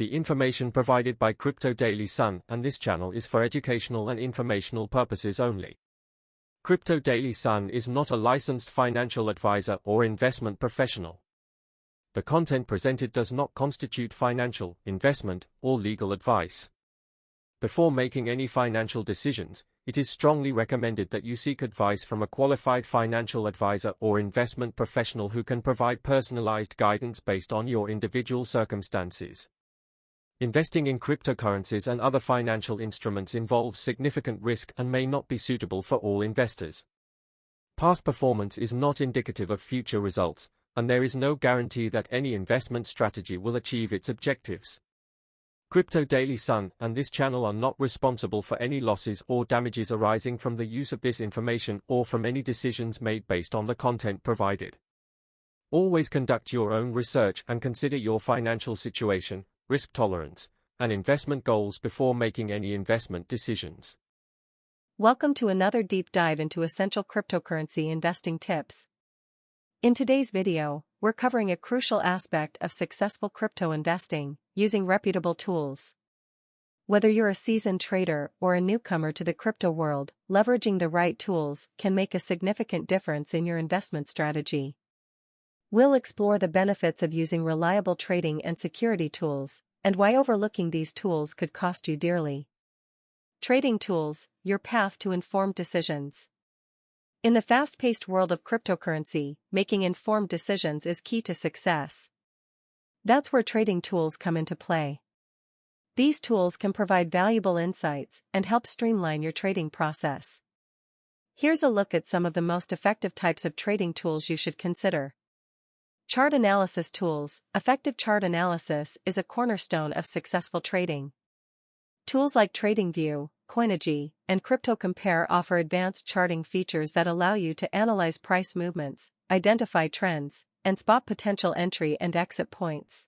The information provided by Crypto Daily Sun and this channel is for educational and informational purposes only. Crypto Daily Sun is not a licensed financial advisor or investment professional. The content presented does not constitute financial, investment, or legal advice. Before making any financial decisions, it is strongly recommended that you seek advice from a qualified financial advisor or investment professional who can provide personalized guidance based on your individual circumstances. Investing in cryptocurrencies and other financial instruments involves significant risk and may not be suitable for all investors. Past performance is not indicative of future results, and there is no guarantee that any investment strategy will achieve its objectives. Crypto Daily Sun and this channel are not responsible for any losses or damages arising from the use of this information or from any decisions made based on the content provided. Always conduct your own research and consider your financial situation, risk tolerance, and investment goals before making any investment decisions. Welcome to another deep dive into essential cryptocurrency investing tips. In today's video, we're covering a crucial aspect of successful crypto investing, using reputable tools. Whether you're a seasoned trader or a newcomer to the crypto world, leveraging the right tools can make a significant difference in your investment strategy. We'll explore the benefits of using reliable trading and security tools, and why overlooking these tools could cost you dearly. Trading tools, your path to informed decisions. In the fast-paced world of cryptocurrency, making informed decisions is key to success. That's where trading tools come into play. These tools can provide valuable insights and help streamline your trading process. Here's a look at some of the most effective types of trading tools you should consider. Chart analysis tools. Effective chart analysis is a cornerstone of successful trading. Tools like TradingView, Coinigy, and CryptoCompare offer advanced charting features that allow you to analyze price movements, identify trends, and spot potential entry and exit points.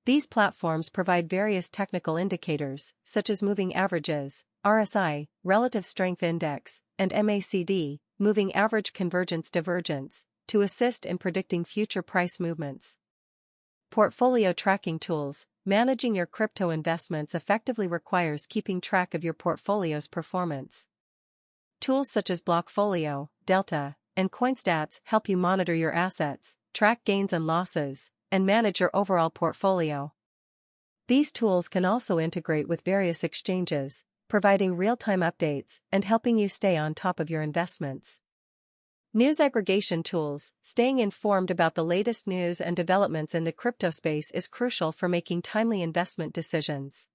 These platforms provide various technical indicators, such as moving averages, RSI, relative strength index, and MACD, moving average convergence divergence, to assist in predicting future price movements. Portfolio tracking tools. Managing your crypto investments effectively requires keeping track of your portfolio's performance. Tools such as Blockfolio, Delta, and CoinStats help you monitor your assets, track gains and losses, and manage your overall portfolio. These tools can also integrate with various exchanges, providing real-time updates and helping you stay on top of your investments. News aggregation tools. Staying informed about the latest news and developments in the crypto space is crucial for making timely investment decisions.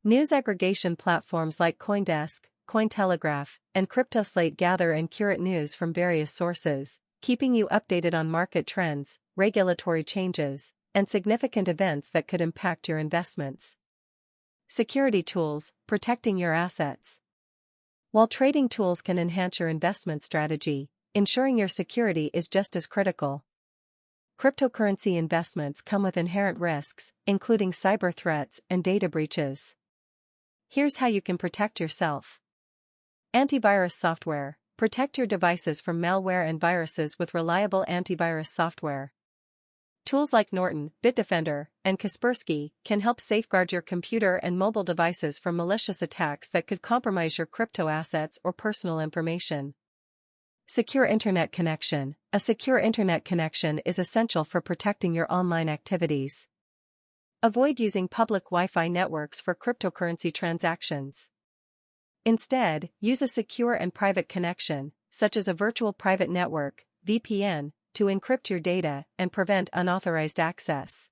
News aggregation platforms like CoinDesk, Cointelegraph, and CryptoSlate gather and curate news from various sources, keeping you updated on market trends, regulatory changes, and significant events that could impact your investments. Security tools. Protecting your assets. While trading tools can enhance your investment strategy, ensuring your security is just as critical. Cryptocurrency investments come with inherent risks, including cyber threats and data breaches. Here's how you can protect yourself. Antivirus software. Protect your devices from malware and viruses with reliable antivirus software. Tools like Norton, Bitdefender, and Kaspersky can help safeguard your computer and mobile devices from malicious attacks that could compromise your crypto assets or personal information. Secure internet connection. A secure internet connection is essential for protecting your online activities. Avoid using public Wi-Fi networks for cryptocurrency transactions. Instead, use a secure and private connection, such as a virtual private network, VPN, to encrypt your data and prevent unauthorized access.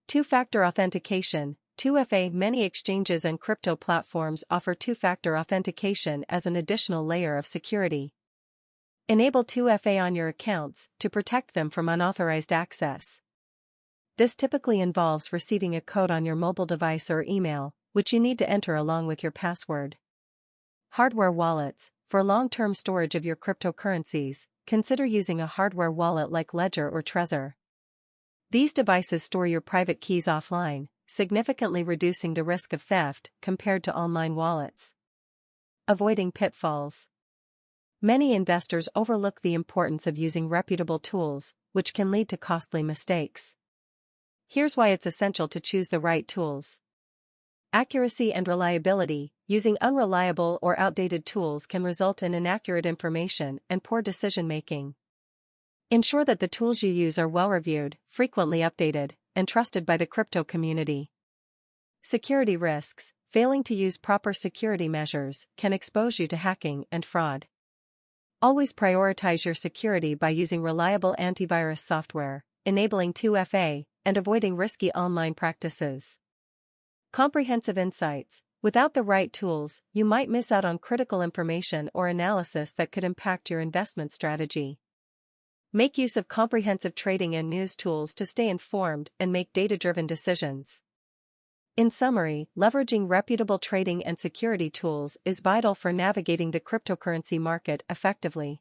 Two-factor authentication. 2FA. Many exchanges and crypto platforms offer two-factor authentication as an additional layer of security. Enable 2FA on your accounts to protect them from unauthorized access. This typically involves receiving a code on your mobile device or email, which you need to enter along with your password. Hardware wallets. For long-term storage of your cryptocurrencies, consider using a hardware wallet like Ledger or Trezor. These devices store your private keys offline, significantly reducing the risk of theft compared to online wallets. Avoiding pitfalls. Many investors overlook the importance of using reputable tools, which can lead to costly mistakes. Here's why it's essential to choose the right tools. Accuracy and reliability. Using unreliable or outdated tools can result in inaccurate information and poor decision-making. Ensure that the tools you use are well-reviewed, frequently updated, and trusted by the crypto community. Security risks. Failing to use proper security measures can expose you to hacking and fraud. Always prioritize your security by using reliable antivirus software, enabling 2FA, and avoiding risky online practices. Comprehensive insights. Without the right tools, you might miss out on critical information or analysis that could impact your investment strategy. Make use of comprehensive trading and news tools to stay informed and make data-driven decisions. In summary, leveraging reputable trading and security tools is vital for navigating the cryptocurrency market effectively.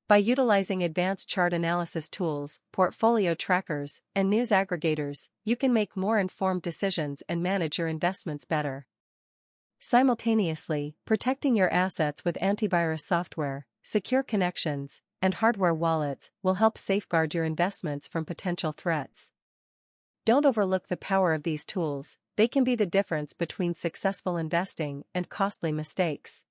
By utilizing advanced chart analysis tools, portfolio trackers, and news aggregators, you can make more informed decisions and manage your investments better. Simultaneously, protecting your assets with antivirus software, secure connections, and hardware wallets will help safeguard your investments from potential threats. Don't overlook the power of these tools. They can be the difference between successful investing and costly mistakes.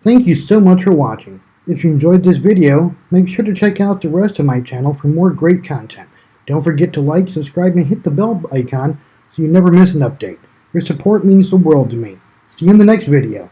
Thank you so much for watching. If you enjoyed this video, make sure to check out the rest of my channel for more great content. Don't forget to like, subscribe, and hit the bell icon so you never miss an update. Your support means the world to me. See you in the next video.